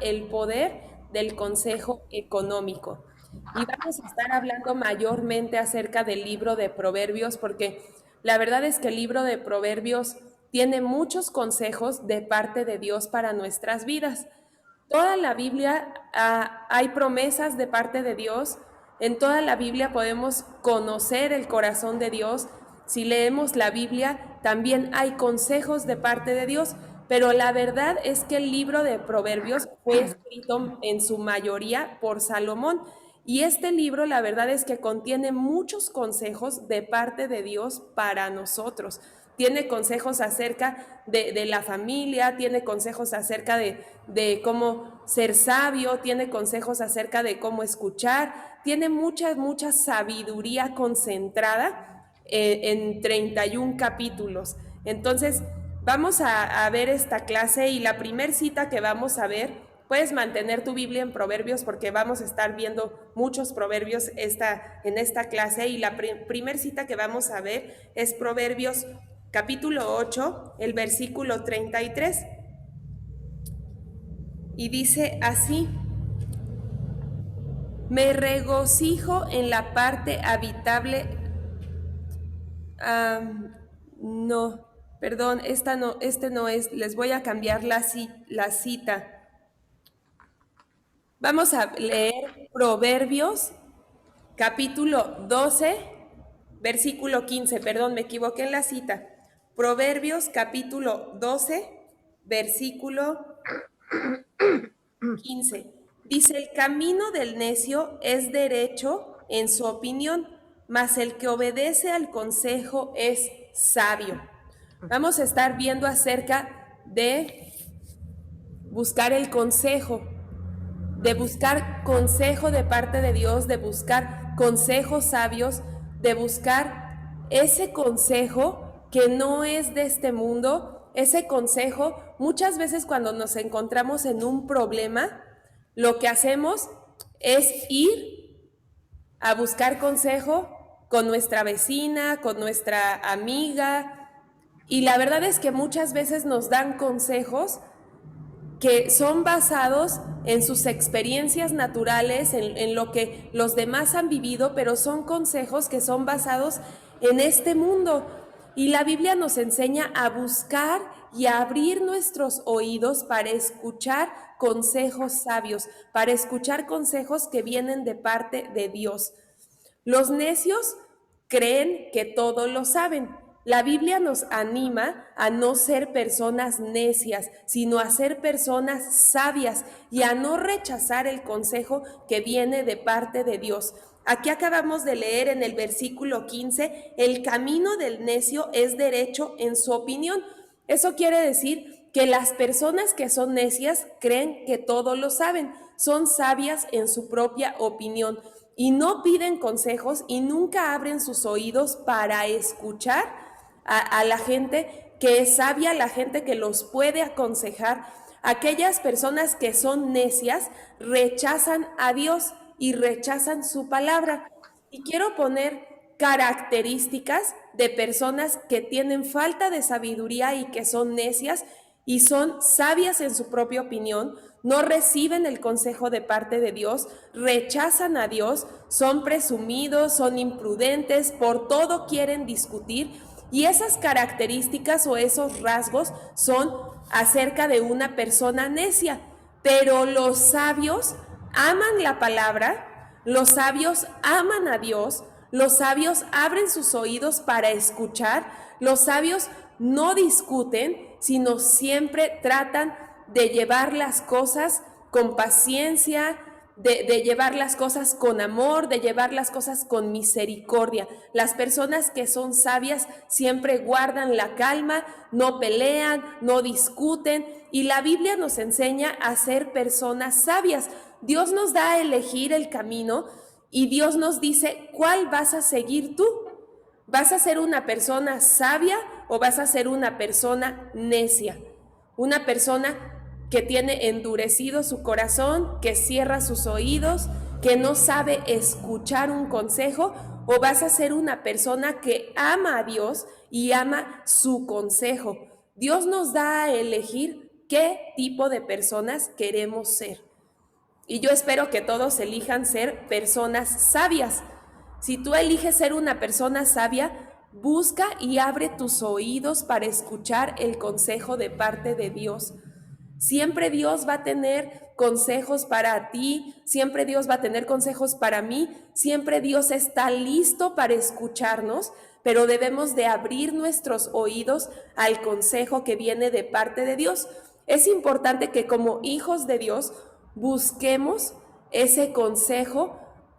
El poder del consejo económico. Y vamos a estar hablando mayormente acerca del libro de Proverbios, porque la verdad es que el libro de Proverbios tiene muchos consejos de parte de Dios para nuestras vidas. Toda la Biblia hay promesas de parte de Dios. En toda la Biblia podemos conocer el corazón de Dios. Si leemos la Biblia, también hay consejos de parte de Dios. Pero la verdad es que el libro de Proverbios fue escrito en su mayoría por Salomón. Y este libro, la verdad es que contiene muchos consejos de parte de Dios para nosotros. Tiene consejos acerca de la familia, tiene consejos acerca de cómo ser sabio, tiene consejos acerca de cómo escuchar, tiene mucha sabiduría concentrada en 31 capítulos. Entonces, vamos a ver esta clase y la primer cita que vamos a ver, puedes mantener tu Biblia en Proverbios porque vamos a estar viendo muchos proverbios en esta clase y la primer cita que vamos a ver es Proverbios capítulo 8, el versículo 33. Y dice así: me regocijo en la parte habitable. No, perdón, este no es. Les voy a cambiar la cita. Vamos a leer Proverbios, capítulo 12, versículo 15. Perdón, me equivoqué en la cita. Proverbios, capítulo 12, versículo 15. Dice, el camino del necio es derecho en su opinión, mas el que obedece al consejo es sabio. Vamos a estar viendo acerca de buscar el consejo, de buscar consejo de parte de Dios, de buscar consejos sabios, de buscar ese consejo que no es de este mundo, ese consejo. Muchas veces cuando nos encontramos en un problema, lo que hacemos es ir a buscar consejo con nuestra vecina, con nuestra amiga, y la verdad es que muchas veces nos dan consejos que son basados en sus experiencias naturales, en lo que los demás han vivido, pero son consejos que son basados en este mundo. Y la Biblia nos enseña a buscar y a abrir nuestros oídos para escuchar consejos sabios, para escuchar consejos que vienen de parte de Dios. Los necios creen que todo lo saben. La Biblia nos anima a no ser personas necias, sino a ser personas sabias y a no rechazar el consejo que viene de parte de Dios. Aquí acabamos de leer en el versículo 15, el camino del necio es derecho en su opinión. Eso quiere decir que las personas que son necias creen que todo lo saben, son sabias en su propia opinión y no piden consejos y nunca abren sus oídos para escuchar a la gente que es sabia, la gente que los puede aconsejar. Aquellas personas que son necias rechazan a Dios y rechazan su palabra. Y quiero poner características de personas que tienen falta de sabiduría y que son necias y son sabias en su propia opinión, no reciben el consejo de parte de Dios, rechazan a Dios, son presumidos, son imprudentes, por todo quieren discutir. Y esas características o esos rasgos son acerca de una persona necia. Pero los sabios aman la palabra, los sabios aman a Dios, los sabios abren sus oídos para escuchar, los sabios no discuten, sino siempre tratan de llevar las cosas con paciencia, de llevar las cosas con amor, de llevar las cosas con misericordia. Las personas que son sabias siempre guardan la calma, no pelean, no discuten, y la Biblia nos enseña a ser personas sabias. Dios nos da a elegir el camino y Dios nos dice cuál vas a seguir tú. ¿Vas a ser una persona sabia o vas a ser una persona necia? Una persona que tiene endurecido su corazón, que cierra sus oídos, que no sabe escuchar un consejo, o vas a ser una persona que ama a Dios y ama su consejo. Dios nos da a elegir qué tipo de personas queremos ser. Y yo espero que todos elijan ser personas sabias. Si tú eliges ser una persona sabia, busca y abre tus oídos para escuchar el consejo de parte de Dios. Siempre Dios va a tener consejos para ti, siempre Dios va a tener consejos para mí, siempre Dios está listo para escucharnos, pero debemos de abrir nuestros oídos al consejo que viene de parte de Dios. Es importante que como hijos de Dios busquemos ese consejo,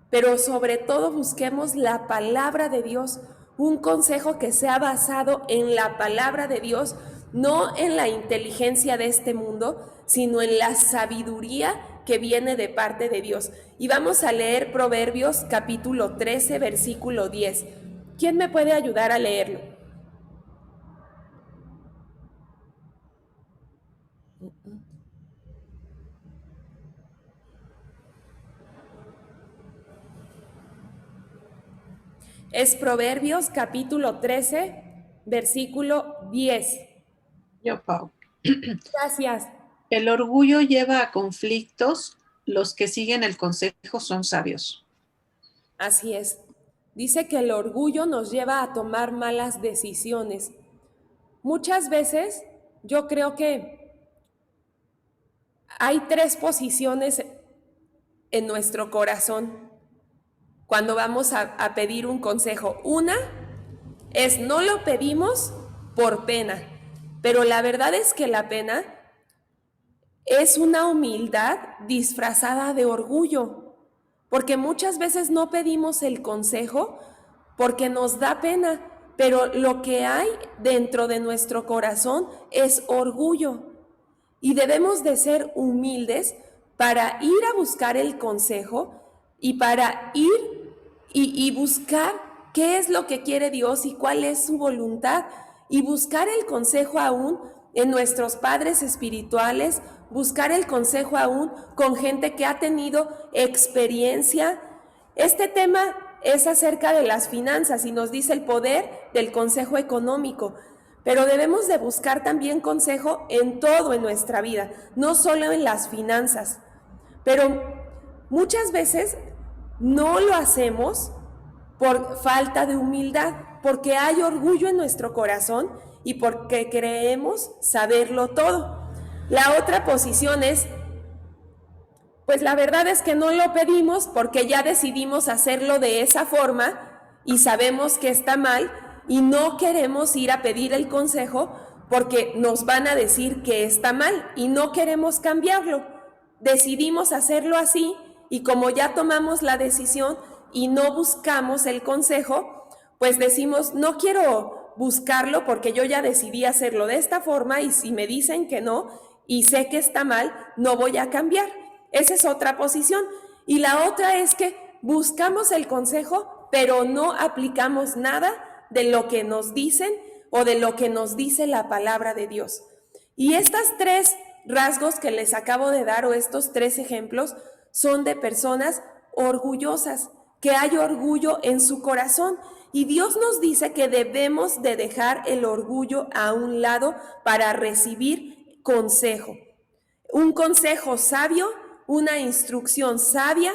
pero sobre todo busquemos la palabra de Dios, un consejo que sea basado en la palabra de Dios, no en la inteligencia de este mundo, sino en la sabiduría que viene de parte de Dios. Y vamos a leer Proverbios capítulo 13, versículo 10. ¿Quién me puede ayudar a leerlo? Es Proverbios capítulo 13, versículo 10. Yo, Pau. Gracias. El orgullo lleva a conflictos, los que siguen el consejo son sabios. Así es. Dice que el orgullo nos lleva a tomar malas decisiones. Muchas veces yo creo que hay 3 posiciones en nuestro corazón cuando vamos a pedir un consejo. Una es no lo pedimos por pena, pero la verdad es que la pena es una humildad disfrazada de orgullo, porque muchas veces no pedimos el consejo porque nos da pena, pero lo que hay dentro de nuestro corazón es orgullo. Y debemos de ser humildes para ir a buscar el consejo y para ir y buscar qué es lo que quiere Dios y cuál es su voluntad, y buscar el consejo aún en nuestros padres espirituales, buscar el consejo aún con gente que ha tenido experiencia. Este tema es acerca de las finanzas y nos dice el poder del consejo económico, pero debemos de buscar también consejo en todo en nuestra vida, no solo en las finanzas. Pero muchas veces no lo hacemos por falta de humildad, porque hay orgullo en nuestro corazón y porque creemos saberlo todo. La otra posición es, pues la verdad es que no lo pedimos porque ya decidimos hacerlo de esa forma y sabemos que está mal y no queremos ir a pedir el consejo porque nos van a decir que está mal y no queremos cambiarlo. Decidimos hacerlo así y como ya tomamos la decisión y no buscamos el consejo, pues decimos, no quiero buscarlo porque yo ya decidí hacerlo de esta forma y si me dicen que no y sé que está mal, no voy a cambiar. Esa es otra posición. Y la otra es que buscamos el consejo, pero no aplicamos nada de lo que nos dicen o de lo que nos dice la palabra de Dios. Y estas 3 rasgos que les acabo de dar, o estos 3 ejemplos, son de personas orgullosas, que hay orgullo en su corazón. Y Dios nos dice que debemos de dejar el orgullo a un lado para recibir consejo. Un consejo sabio, una instrucción sabia.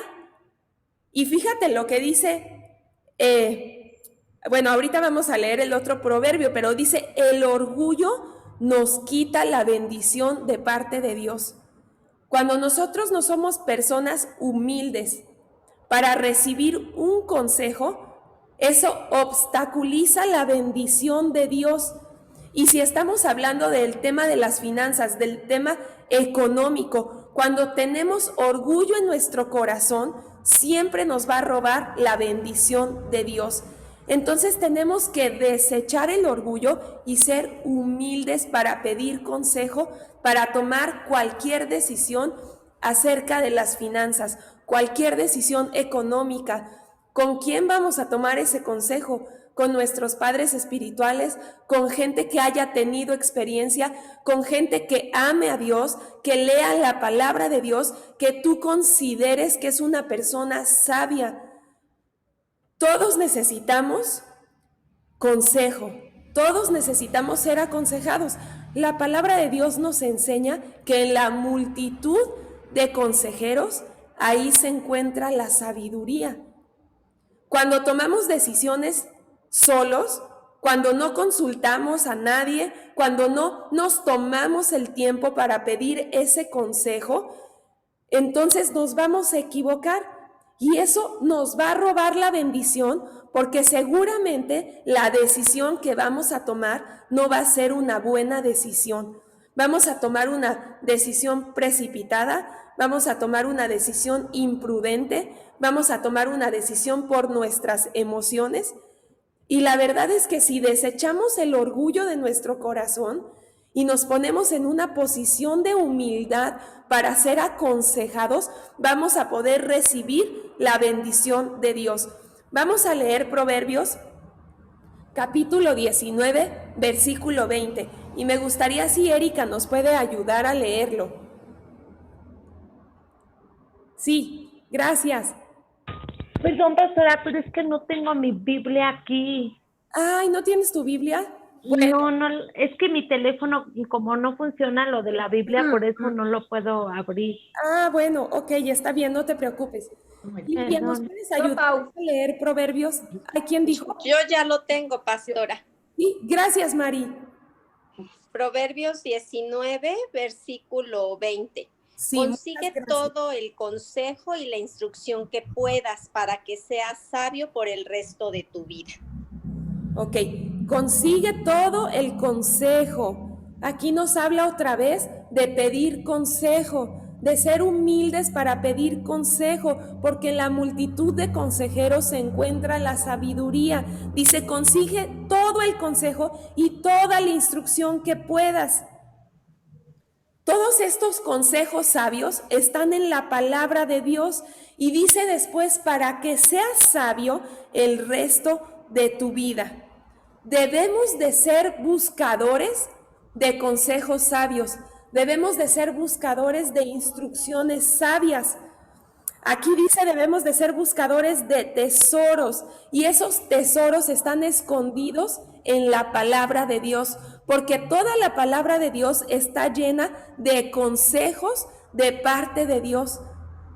Y fíjate lo que dice, bueno, ahorita vamos a leer el otro proverbio, pero dice, el orgullo nos quita la bendición de parte de Dios. Cuando nosotros no somos personas humildes para recibir un consejo, eso obstaculiza la bendición de Dios. Y si estamos hablando del tema de las finanzas, del tema económico, cuando tenemos orgullo en nuestro corazón, siempre nos va a robar la bendición de Dios. Entonces tenemos que desechar el orgullo y ser humildes para pedir consejo, para tomar cualquier decisión acerca de las finanzas, cualquier decisión económica. ¿Con quién vamos a tomar ese consejo? Con nuestros padres espirituales, con gente que haya tenido experiencia, con gente que ame a Dios, que lea la palabra de Dios, que tú consideres que es una persona sabia. Todos necesitamos consejo, todos necesitamos ser aconsejados. La palabra de Dios nos enseña que en la multitud de consejeros, ahí se encuentra la sabiduría. Cuando tomamos decisiones solos, cuando no consultamos a nadie, cuando no nos tomamos el tiempo para pedir ese consejo, entonces nos vamos a equivocar y eso nos va a robar la bendición porque seguramente la decisión que vamos a tomar no va a ser una buena decisión. Vamos a tomar una decisión precipitada, vamos a tomar una decisión imprudente, vamos a tomar una decisión por nuestras emociones. Y la verdad es que si desechamos el orgullo de nuestro corazón y nos ponemos en una posición de humildad para ser aconsejados, vamos a poder recibir la bendición de Dios. Vamos a leer Proverbios capítulo 19, versículo 20. Y me gustaría si Erika nos puede ayudar a leerlo. Sí, gracias. Perdón, pastora, pero es que no tengo mi Biblia aquí. Ay, ¿no tienes tu Biblia? Bueno. No, es que mi teléfono, como no funciona lo de la Biblia, por eso no lo puedo abrir. Ah, bueno, ok, está bien, no te preocupes. Lidia, ¿nos Perdón. puedes ayudar a leer Proverbios? ¿A quién dijo? Yo ya lo tengo, pastora. Sí, gracias, Mari. Proverbios 19, versículo 20. Sí, Consigue todo el consejo y la instrucción que puedas para que seas sabio por el resto de tu vida. Ok, consigue todo el consejo. Aquí nos habla otra vez de pedir consejo, de ser humildes para pedir consejo, porque en la multitud de consejeros se encuentra la sabiduría. Dice, consigue todo el consejo y toda la instrucción que puedas. Todos estos consejos sabios están en la palabra de Dios y dice después, para que seas sabio el resto de tu vida. Debemos de ser buscadores de consejos sabios, debemos de ser buscadores de instrucciones sabias. Aquí dice debemos de ser buscadores de tesoros y esos tesoros están escondidos en la palabra de Dios, porque toda la palabra de Dios está llena de consejos de parte de Dios.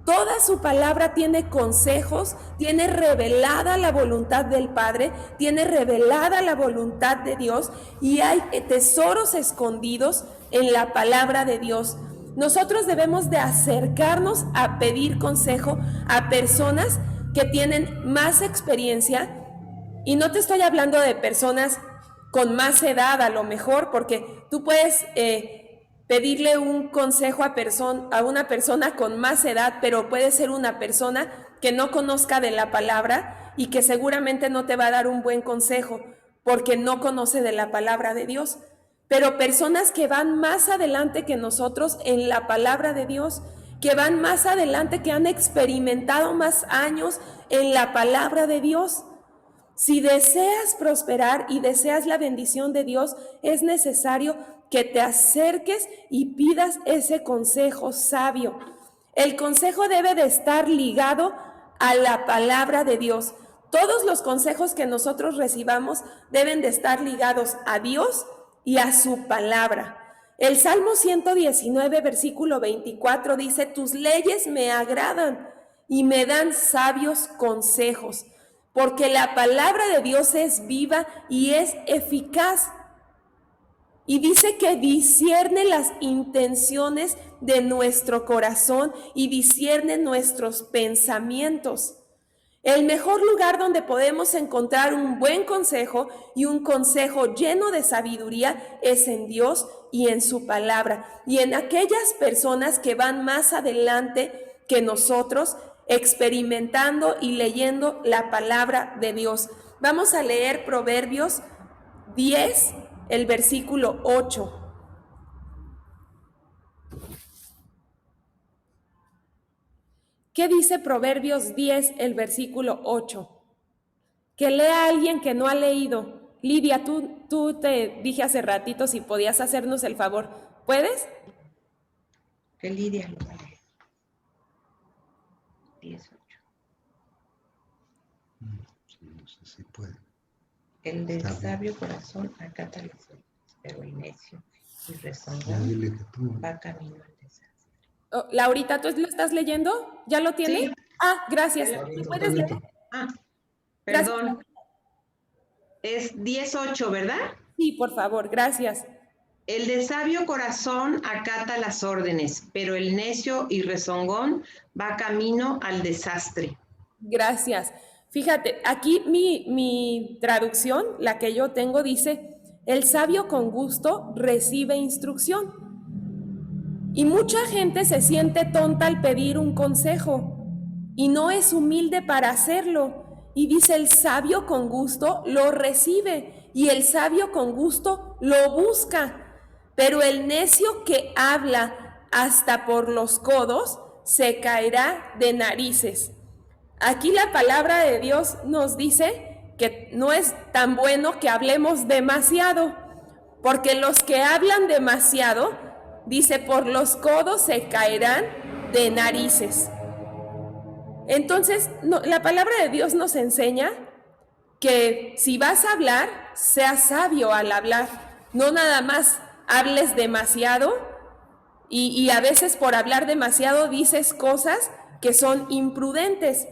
Toda su palabra tiene consejos, tiene revelada la voluntad del Padre, tiene revelada la voluntad de Dios y hay tesoros escondidos en la palabra de Dios. Nosotros debemos de acercarnos a pedir consejo a personas que tienen más experiencia y no te estoy hablando de personas con más edad a lo mejor, porque tú puedes pedirle un consejo a una persona con más edad, pero puede ser una persona que no conozca de la palabra y que seguramente no te va a dar un buen consejo porque no conoce de la palabra de Dios. Pero personas que van más adelante que nosotros en la palabra de Dios, que van más adelante, que han experimentado más años en la palabra de Dios. Si deseas prosperar y deseas la bendición de Dios, es necesario que te acerques y pidas ese consejo sabio. El consejo debe de estar ligado a la palabra de Dios. Todos los consejos que nosotros recibamos deben de estar ligados a Dios y a su palabra. El Salmo 119, versículo 24 dice, tus leyes me agradan y me dan sabios consejos, porque la palabra de Dios es viva y es eficaz. Y dice que discierne las intenciones de nuestro corazón y discierne nuestros pensamientos. El mejor lugar donde podemos encontrar un buen consejo y un consejo lleno de sabiduría es en Dios y en su palabra y en aquellas personas que van más adelante que nosotros experimentando y leyendo la palabra de Dios. Vamos a leer Proverbios 10, el versículo 8. ¿Qué dice Proverbios 10, el versículo 8? Que lea a alguien que no ha leído. Lidia, tú te dije hace ratito si podías hacernos el favor. ¿Puedes? Que Lidia lo va a leer. 18. No sé si puede. El del sabio corazón acata las leyes, pero el necio Y Ya rezongón dile que tú. va camino al desastre. Oh, Laurita, ¿tú lo estás leyendo? ¿Ya lo tienes? Sí. Ah, gracias. Ya lo ¿Me vi. puedes leer? Ah, Gracias. perdón. Es 10:8, ¿verdad? Sí, por favor, gracias. El de sabio corazón acata las órdenes, pero el necio y rezongón va camino al desastre. Gracias. Fíjate, aquí mi traducción, la que yo tengo, dice, el sabio con gusto recibe instrucción. Y mucha gente se siente tonta al pedir un consejo y no es humilde para hacerlo. Y dice, el sabio con gusto lo recibe y el sabio con gusto lo busca. Pero el necio que habla hasta por los codos se caerá de narices. Aquí la palabra de Dios nos dice que no es tan bueno que hablemos demasiado, porque los que hablan demasiado, dice, por los codos se caerán de narices. Entonces, la palabra de Dios nos enseña que si vas a hablar, seas sabio al hablar. No nada más hables demasiado y a veces por hablar demasiado dices cosas que son imprudentes.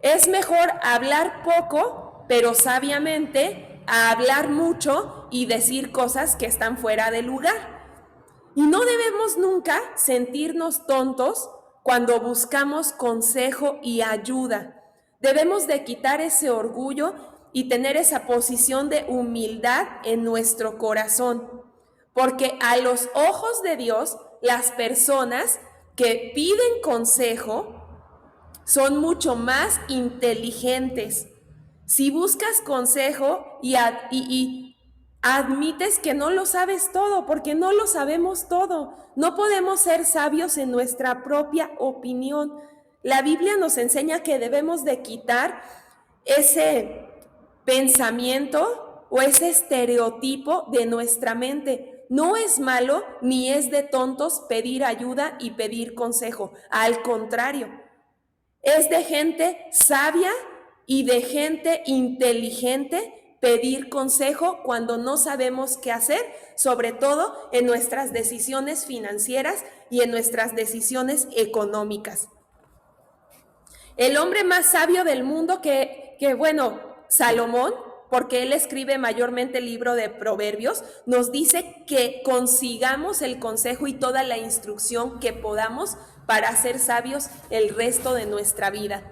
Es mejor hablar poco, pero sabiamente, a hablar mucho y decir cosas que están fuera de lugar. Y no debemos nunca sentirnos tontos cuando buscamos consejo y ayuda. Debemos de quitar ese orgullo y tener esa posición de humildad en nuestro corazón. Porque a los ojos de Dios, las personas que piden consejo son mucho más inteligentes. Si buscas consejo y admites que no lo sabes todo, porque no lo sabemos todo, no podemos ser sabios en nuestra propia opinión. La Biblia nos enseña que debemos de quitar ese pensamiento o ese estereotipo de nuestra mente. No es malo ni es de tontos pedir ayuda y pedir consejo. Al contrario, es de gente sabia y de gente inteligente pedir consejo cuando no sabemos qué hacer, sobre todo en nuestras decisiones financieras y en nuestras decisiones económicas. El hombre más sabio del mundo bueno, Salomón, porque él escribe mayormente el libro de Proverbios, nos dice que consigamos el consejo y toda la instrucción que podamos para ser sabios el resto de nuestra vida.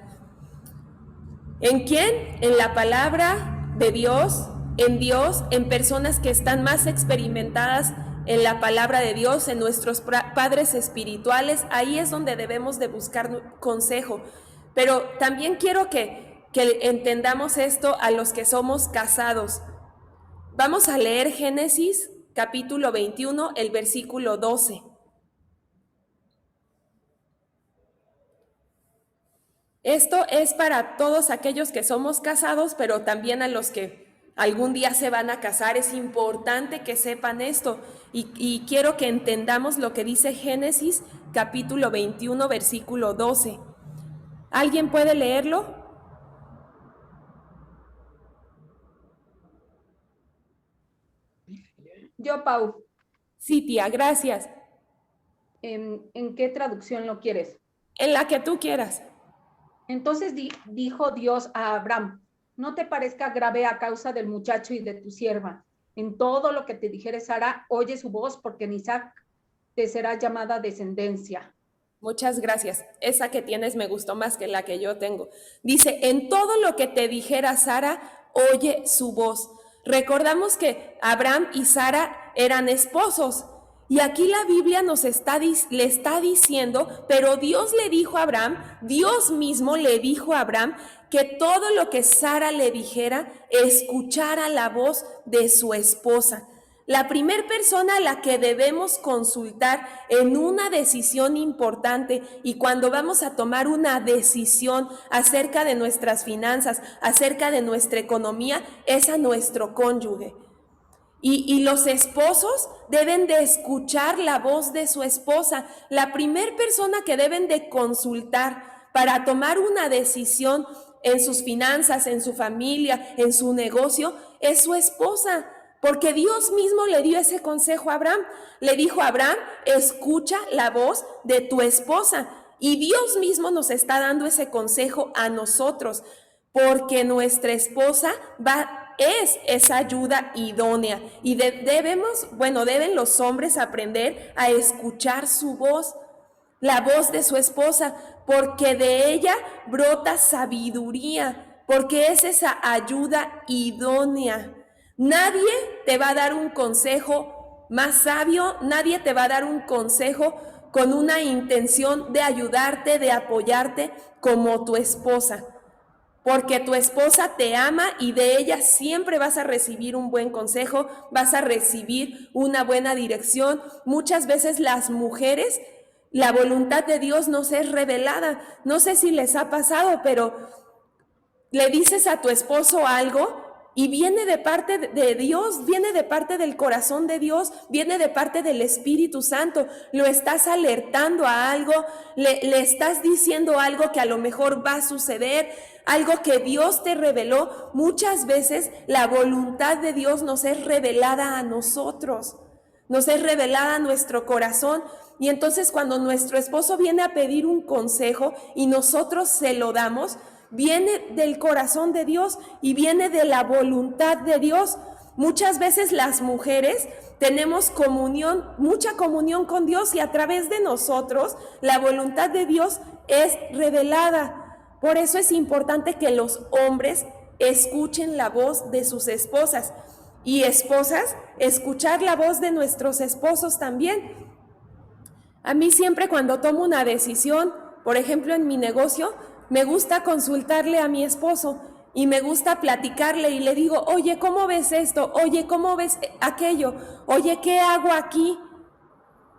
¿En quién? En la palabra de Dios, en personas que están más experimentadas en la palabra de Dios, en nuestros padres espirituales. Ahí es donde debemos de buscar consejo. Pero también quiero que entendamos esto a los que somos casados. Vamos a leer Génesis capítulo 21, el versículo 12. Esto es para todos aquellos que somos casados, pero también a los que algún día se van a casar. Es importante que sepan esto y quiero que entendamos lo que dice Génesis capítulo 21, versículo 12. ¿Alguien puede leerlo? Yo, Pau, Sí, tía, gracias. ¿en qué traducción lo quieres? En la que tú quieras. Entonces dijo Dios a Abraham, no te parezca grave a causa del muchacho y de tu sierva. En todo lo que te dijere Sara, oye su voz, porque en Isaac te será llamada descendencia. Muchas gracias. Esa que tienes me gustó más que la que yo tengo. Dice, en todo lo que te dijera Sara, oye su voz. Recordamos que Abraham y Sara eran esposos. Y aquí la Biblia le está diciendo, pero Dios le dijo a Abraham, Dios mismo le dijo a Abraham que todo lo que Sara le dijera, escuchara la voz de su esposa. La primera persona a la que debemos consultar en una decisión importante y cuando vamos a tomar una decisión acerca de nuestras finanzas, acerca de nuestra economía, es a nuestro cónyuge. Y los esposos deben de escuchar la voz de su esposa. La primera persona que deben de consultar para tomar una decisión en sus finanzas, en su familia, en su negocio, es su esposa. Porque Dios mismo le dio ese consejo a Abraham. Le dijo a Abraham, escucha la voz de tu esposa. Y Dios mismo nos está dando ese consejo a nosotros, porque nuestra esposa es esa ayuda idónea. Y deben los hombres aprender a escuchar su voz, la voz de su esposa, porque de ella brota sabiduría, porque es esa ayuda idónea. Nadie te va a dar un consejo más sabio, nadie te va a dar un consejo con una intención de ayudarte, de apoyarte como tu esposa. Porque tu esposa te ama y de ella siempre vas a recibir un buen consejo, vas a recibir una buena dirección. Muchas veces las mujeres, la voluntad de Dios nos es revelada. No sé si les ha pasado, pero le dices a tu esposo algo y viene de parte de Dios, viene de parte del corazón de Dios, viene de parte del Espíritu Santo. Lo estás alertando a algo, le estás diciendo algo que a lo mejor va a suceder, algo que Dios te reveló. Muchas veces la voluntad de Dios nos es revelada a nosotros, nos es revelada a nuestro corazón. Y entonces cuando nuestro esposo viene a pedir un consejo y nosotros se lo damos, viene del corazón de Dios y viene de la voluntad de Dios. Muchas veces las mujeres tenemos comunión, mucha comunión con Dios, y a través de nosotros la voluntad de Dios es revelada. Por eso es importante que los hombres escuchen la voz de sus esposas, y esposas, escuchar la voz de nuestros esposos también. A mí siempre cuando tomo una decisión, por ejemplo en mi negocio, me gusta consultarle a mi esposo y me gusta platicarle y le digo, oye, ¿cómo ves esto? Oye, ¿cómo ves aquello? Oye, ¿qué hago aquí?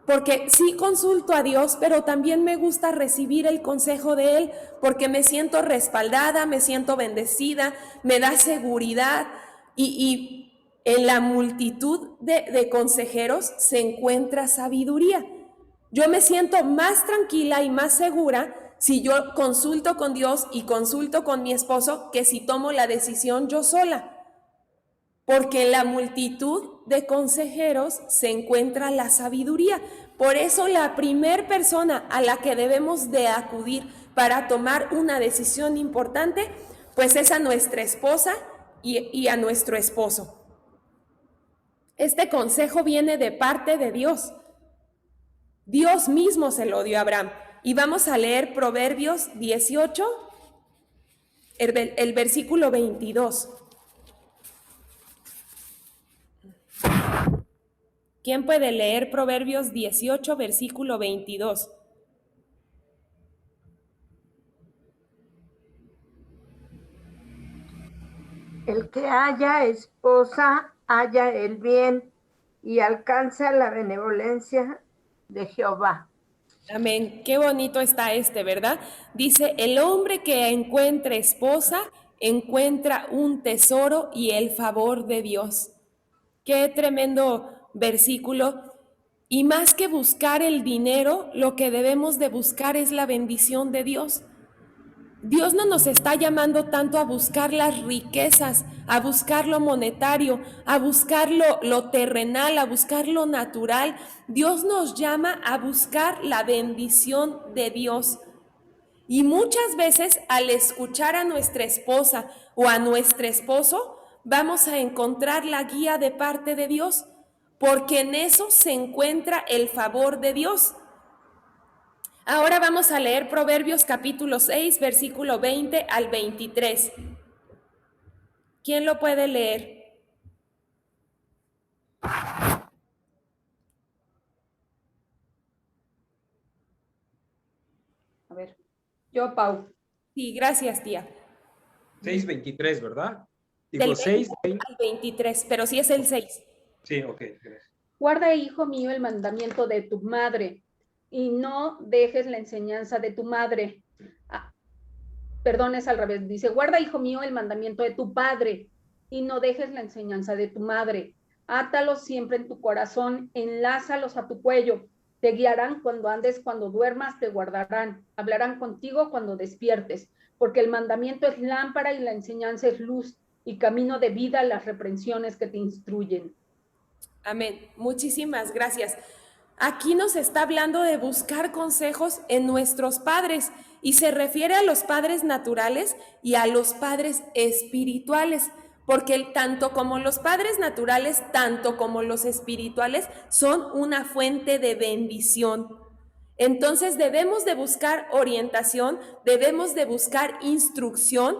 Porque sí consulto a Dios, pero también me gusta recibir el consejo de Él, porque me siento respaldada, me siento bendecida, me da seguridad, y en la multitud de consejeros se encuentra sabiduría. Yo me siento más tranquila y más segura si yo consulto con Dios y consulto con mi esposo que si tomo la decisión yo sola. Porque en la multitud de consejeros se encuentra la sabiduría. Por eso la primer persona a la que debemos de acudir para tomar una decisión importante, pues es a nuestra esposa y a nuestro esposo. Este consejo viene de parte de Dios. Dios mismo se lo dio a Abraham. Y vamos a leer Proverbios 18, el versículo 22. ¿Quién puede leer Proverbios 18, versículo 22? El que haya esposa, halla el bien y alcanza la benevolencia de Jehová. Amén. Qué bonito está ¿verdad? Dice, el hombre que encuentre esposa, encuentra un tesoro y el favor de Dios. Qué tremendo versículo. Y más que buscar el dinero, lo que debemos de buscar es la bendición de Dios. Dios no nos está llamando tanto a buscar las riquezas, a buscar lo monetario, a buscar lo terrenal, a buscar lo natural. Dios nos llama a buscar la bendición de Dios. Y muchas veces al escuchar a nuestra esposa o a nuestro esposo, vamos a encontrar la guía de parte de Dios, porque en eso se encuentra el favor de Dios. Ahora vamos a leer Proverbios capítulo 6, versículo 20 al 23. ¿Quién lo puede leer? A ver, yo, Pau. Sí, gracias, tía. 6:23, ¿verdad? Del Digo 6, 20 al 23, pero sí es el 6. Sí, ok, gracias. Guarda, hijo mío, el mandamiento de tu madre y no dejes la enseñanza de tu madre. Perdón, es al revés. Dice, guarda, hijo mío, el mandamiento de tu padre y no dejes la enseñanza de tu madre. Átalos siempre en tu corazón, enlázalos a tu cuello. Te guiarán cuando andes, cuando duermas, te guardarán. Hablarán contigo cuando despiertes, porque el mandamiento es lámpara y la enseñanza es luz, y camino de vida las reprensiones que te instruyen. Amén. Muchísimas gracias. Aquí nos está hablando de buscar consejos en nuestros padres y se refiere a los padres naturales y a los padres espirituales, porque tanto como los padres naturales, tanto como los espirituales son una fuente de bendición. Entonces debemos de buscar orientación, debemos de buscar instrucción,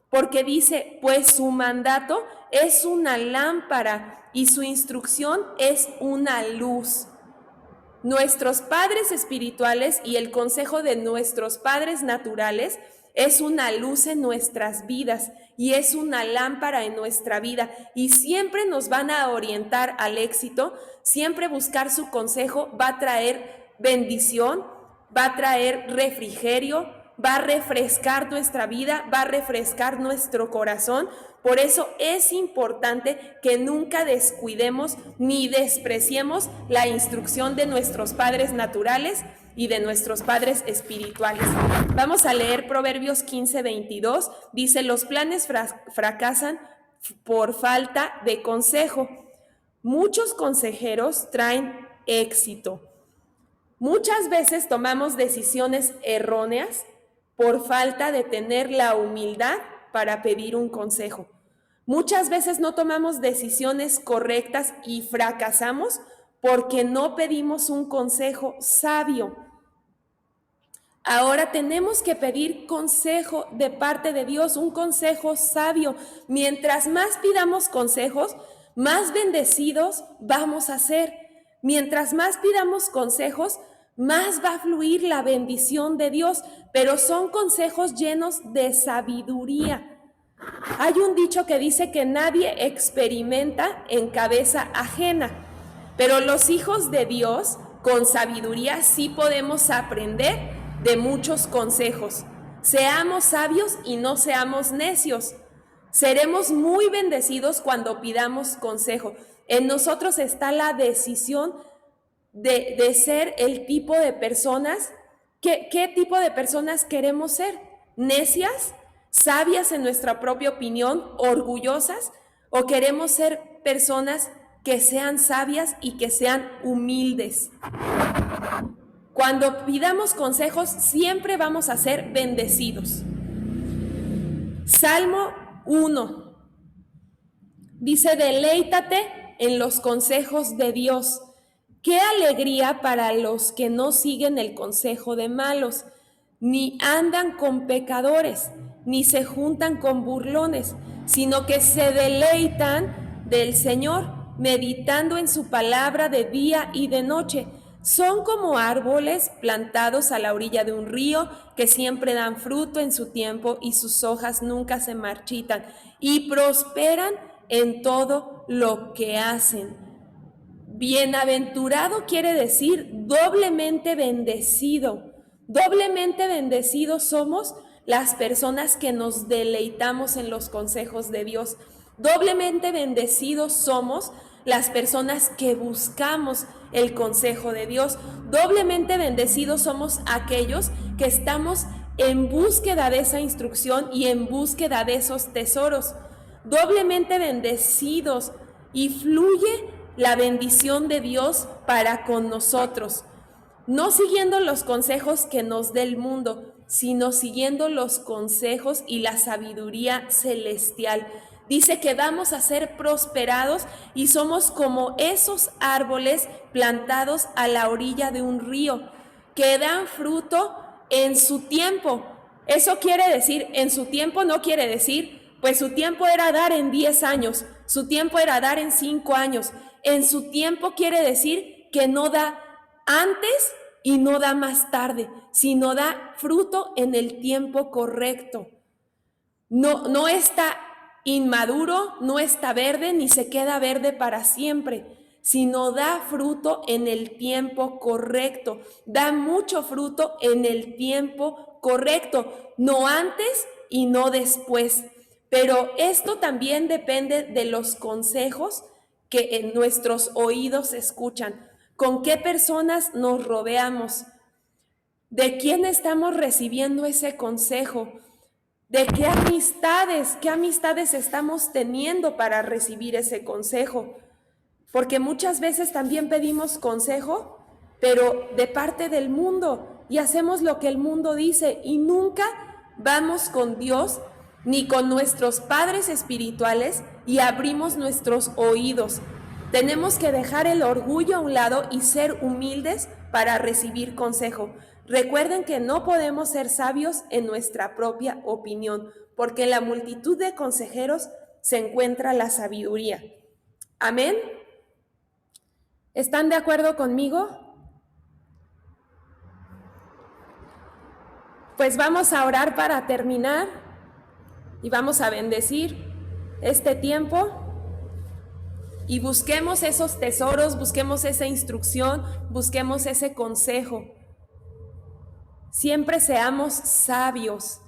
porque dice, pues su mandato es una lámpara y su instrucción es una luz. Nuestros padres espirituales y el consejo de nuestros padres naturales es una luz en nuestras vidas y es una lámpara en nuestra vida y siempre nos van a orientar al éxito. Siempre buscar su consejo va a traer bendición, va a traer refrigerio, va a refrescar nuestra vida, va a refrescar nuestro corazón. Por eso es importante que nunca descuidemos ni despreciemos la instrucción de nuestros padres naturales y de nuestros padres espirituales. Vamos a leer Proverbios 15:22. Dice, los planes fracasan por falta de consejo. Muchos consejeros traen éxito. Muchas veces tomamos decisiones erróneas por falta de tener la humildad para pedir un consejo. Muchas veces no tomamos decisiones correctas y fracasamos porque no pedimos un consejo sabio. Ahora tenemos que pedir consejo de parte de Dios, un consejo sabio. Mientras más pidamos consejos, más bendecidos vamos a ser. Mientras más pidamos consejos, más va a fluir la bendición de Dios, pero son consejos llenos de sabiduría. Hay un dicho que dice que nadie experimenta en cabeza ajena, pero los hijos de Dios con sabiduría sí podemos aprender de muchos consejos. Seamos sabios y no seamos necios. Seremos muy bendecidos cuando pidamos consejo. En nosotros está la decisión de ser el tipo de personas. ¿Qué tipo de personas queremos ser? ¿Necias? ¿Sabias en nuestra propia opinión? ¿Orgullosas? ¿O queremos ser personas que sean sabias y que sean humildes? Cuando pidamos consejos, siempre vamos a ser bendecidos. Salmo 1 dice, deleítate en los consejos de Dios. Qué alegría para los que no siguen el consejo de malos, ni andan con pecadores, ni se juntan con burlones, sino que se deleitan del Señor, meditando en su palabra de día y de noche. Son como árboles plantados a la orilla de un río que siempre dan fruto en su tiempo y sus hojas nunca se marchitan y prosperan en todo lo que hacen. Bienaventurado quiere decir doblemente bendecido. Doblemente bendecidos somos las personas que nos deleitamos en los consejos de Dios. Doblemente bendecidos somos las personas que buscamos el consejo de Dios. Doblemente bendecidos somos aquellos que estamos en búsqueda de esa instrucción y en búsqueda de esos tesoros. Doblemente bendecidos, y fluye la bendición de Dios para con nosotros, no siguiendo los consejos que nos dé el mundo, sino siguiendo los consejos y la sabiduría celestial. Dice que vamos a ser prosperados y somos como esos árboles plantados a la orilla de un río, que dan fruto en su tiempo. Eso quiere decir, en su tiempo no quiere decir, pues su tiempo era dar en 10 años, su tiempo era dar en 5 años. En su tiempo quiere decir que no da antes y no da más tarde, sino da fruto en el tiempo correcto. No está inmaduro, no está verde, ni se queda verde para siempre, sino da fruto en el tiempo correcto, da mucho fruto en el tiempo correcto, no antes y no después. Pero esto también depende de los consejos que en nuestros oídos escuchan, con qué personas nos rodeamos, de quién estamos recibiendo ese consejo. de qué amistades estamos teniendo para recibir ese consejo. Porque muchas veces también pedimos consejo, pero de parte del mundo, y hacemos lo que el mundo dice, y nunca vamos con Dios ni con nuestros padres espirituales y abrimos nuestros oídos. Tenemos que dejar el orgullo a un lado y ser humildes para recibir consejo. Recuerden que no podemos ser sabios en nuestra propia opinión, porque en la multitud de consejeros se encuentra la sabiduría. ¿Amén? ¿Están de acuerdo conmigo? Pues vamos a orar para terminar y vamos a bendecir este tiempo y busquemos esos tesoros, busquemos esa instrucción, busquemos ese consejo. Siempre seamos sabios.